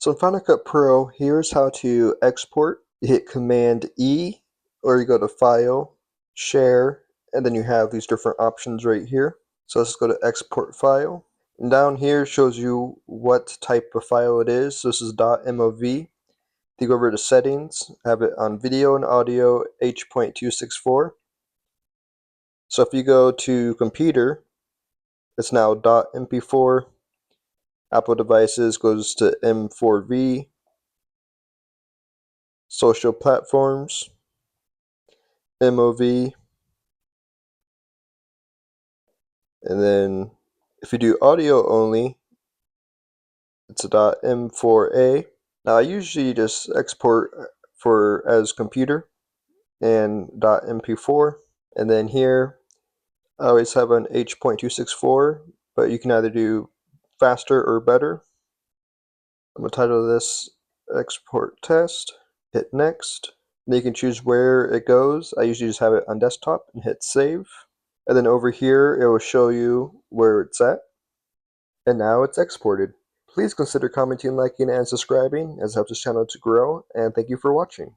So in Final Cut Pro, here's how to export. You hit Command E, or you go to File, Share, and then you have these different options right here. So let's go to Export File. And down here shows you what type of file it is. So this is .mov. You go over to Settings, have it on Video and Audio H.264. So if you go to Computer, it's now .mp4. Apple devices goes to M4V. Social platforms, MOV, and then if you do audio only, it's a .m4a. Now I usually just export for as computer and .mp4, and then here I always have an H.264, but you can either do faster or better. I'm going to title this export test, hit next. Then you can choose where it goes. I usually just have it on desktop and hit save. And then over here it will show you where it's at. And now it's exported. Please consider commenting, liking, and subscribing as it helps this channel to grow, and thank you for watching.